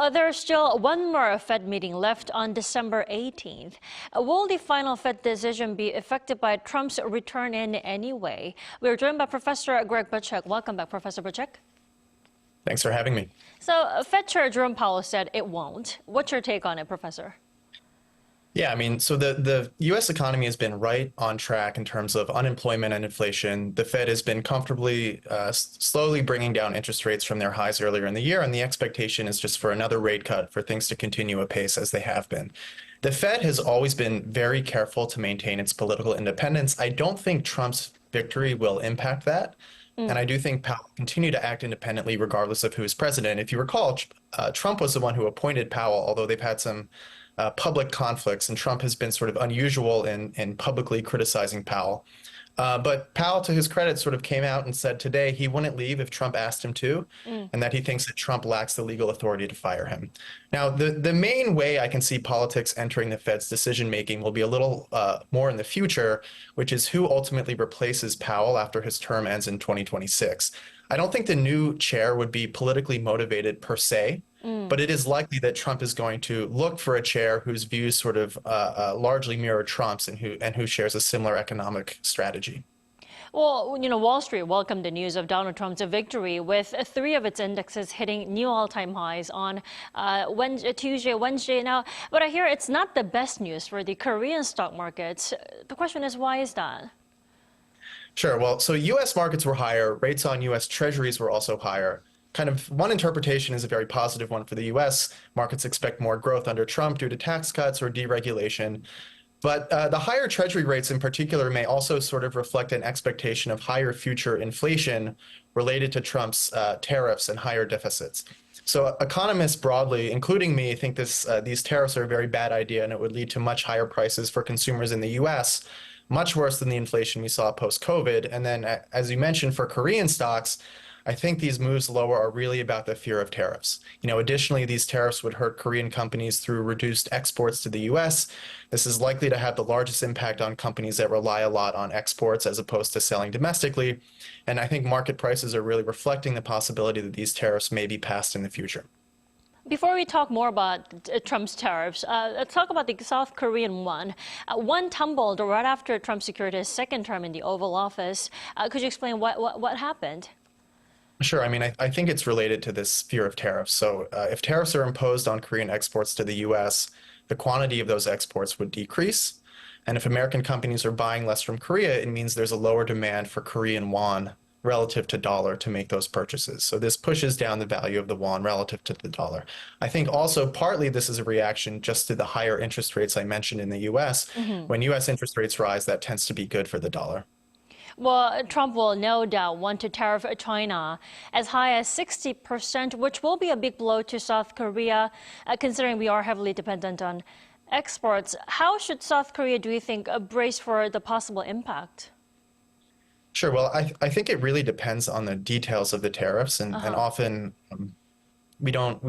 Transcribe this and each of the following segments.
Now, there's still one more Fed meeting left on December 18th. Will the final Fed decision be affected by Trump's return in any way? We're joined by Professor Greg Buchak. Welcome back, Professor Buchak. Thanks for having me. So, Fed Chair Jerome Powell said it won't. What's your take on it, Professor? Yeah, I mean, so the U.S. economy has been right on track in terms of unemployment and inflation. The Fed has been comfortably, slowly bringing down interest rates from their highs earlier in the year, and the expectation is just for another rate cut for things to continue apace as they have been. The Fed has always been very careful to maintain its political independence. I don't think Trump's victory will impact that. And I do think Powell will continue to act independently regardless of who is president. If you recall, Trump was the one who appointed Powell, although they've had some public conflicts, and Trump has been sort of unusual in publicly criticizing Powell. But Powell, to his credit, sort of came out and said today he wouldn't leave if Trump asked him to, and that he thinks that Trump lacks the legal authority to fire him. Now, the main way I can see politics entering the Fed's decision-making will be a little more in the future, which is who ultimately replaces Powell after his term ends in 2026. I don't think the new chair would be politically motivated per se, but it is likely that Trump is going to look for a chair whose views sort of largely mirror Trump's and who shares a similar economic strategy. Well, Wall Street welcomed the news of Donald Trump's victory with 3 of its indexes hitting new all-time highs on Tuesday, Wednesday. Now, but I hear it's not the best news for the Korean stock markets. The question is, why is that? Sure. Well, so U.S. markets were higher. Rates on U.S. Treasuries were also higher. Kind of one interpretation is a very positive one for the U.S. Markets expect more growth under Trump due to tax cuts or deregulation. But the higher Treasury rates in particular may also sort of reflect an expectation of higher future inflation related to Trump's tariffs and higher deficits. So economists broadly, including me, think these tariffs are a very bad idea, and it would lead to much higher prices for consumers in the U.S., much worse than the inflation we saw post-COVID. And then, as you mentioned, for Korean stocks, I think these moves lower are really about the fear of tariffs. Additionally, these tariffs would hurt Korean companies through reduced exports to the U.S. This is likely to have the largest impact on companies that rely a lot on exports as opposed to selling domestically. And I think market prices are really reflecting the possibility that these tariffs may be passed in the future. Before we talk more about Trump's tariffs, let's talk about the South Korean one. One tumbled right after Trump secured his second term in the Oval Office. Could you explain what happened? Sure. I mean, I think it's related to this fear of tariffs. So if tariffs are imposed on Korean exports to the U.S., the quantity of those exports would decrease. And if American companies are buying less from Korea, it means there's a lower demand for Korean won relative to dollar to make those purchases. So this pushes down the value of the won relative to the dollar. I think also partly this is a reaction just to the higher interest rates I mentioned in the U.S. When U.S. interest rates rise, that tends to be good for the dollar. Well, Trump will no doubt want to tariff China as high as 60%, which will be a big blow to South Korea, considering we are heavily dependent on exports. How should South Korea, do you think, brace for the possible impact? Sure. Well, I think it really depends on the details of the tariffs, and often we don't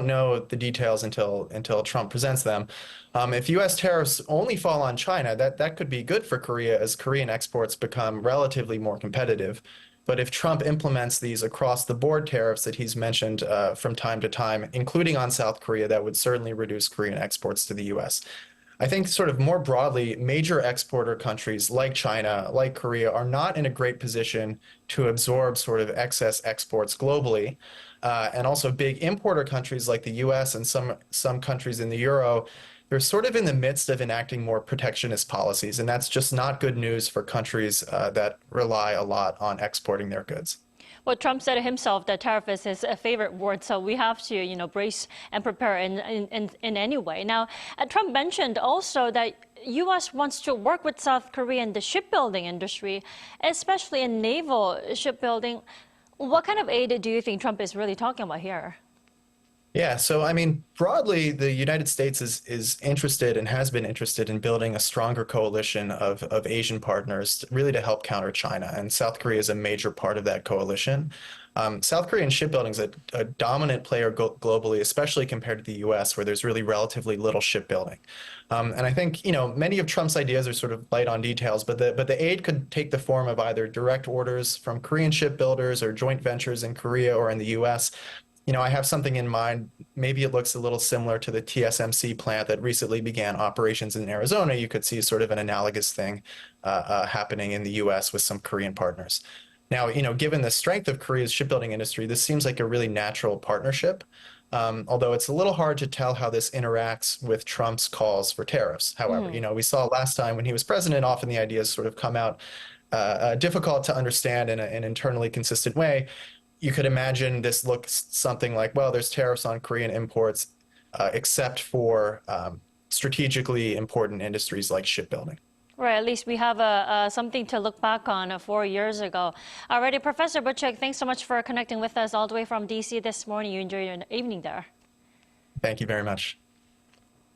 know the details until Trump presents them. If U.S. tariffs only fall on China, that could be good for Korea as Korean exports become relatively more competitive. But if Trump implements these across-the-board tariffs that he's mentioned from time to time, including on South Korea, that would certainly reduce Korean exports to the U.S. I think sort of more broadly, major exporter countries like China, like Korea, are not in a great position to absorb sort of excess exports globally. And also big importer countries like the U.S. and some countries in the Euro, they're sort of in the midst of enacting more protectionist policies. And that's just not good news for countries that rely a lot on exporting their goods. Well, Trump said himself that tariff is his favorite word, so we have to, brace and prepare in any way. Now, Trump mentioned also that U.S. wants to work with South Korea in the shipbuilding industry, especially in naval shipbuilding. What kind of aid do you think Trump is really talking about here? Yeah, so I mean, broadly, the United States is interested and has been interested in building a stronger coalition of Asian partners, really to help counter China. And South Korea is a major part of that coalition. South Korean shipbuilding is a dominant player globally, especially compared to the U.S., where there's really relatively little shipbuilding. And I think, many of Trump's ideas are sort of light on details, but the aid could take the form of either direct orders from Korean shipbuilders or joint ventures in Korea or in the U.S. I have something in mind. Maybe it looks a little similar to the TSMC plant that recently began operations in Arizona. You could see sort of an analogous thing happening in the U.S. with some Korean partners. Now, given the strength of Korea's shipbuilding industry, this seems like a really natural partnership. Although it's a little hard to tell how this interacts with Trump's calls for tariffs. However, we saw last time when he was president, often the ideas sort of come out difficult to understand in an internally consistent way. You could imagine this looks something like, well, there's tariffs on Korean imports, except for strategically important industries like shipbuilding. Right, at least we have something to look back on 4 years ago. Alrighty, Professor Buchak, thanks so much for connecting with us all the way from DC this morning. You enjoy your evening there. Thank you very much.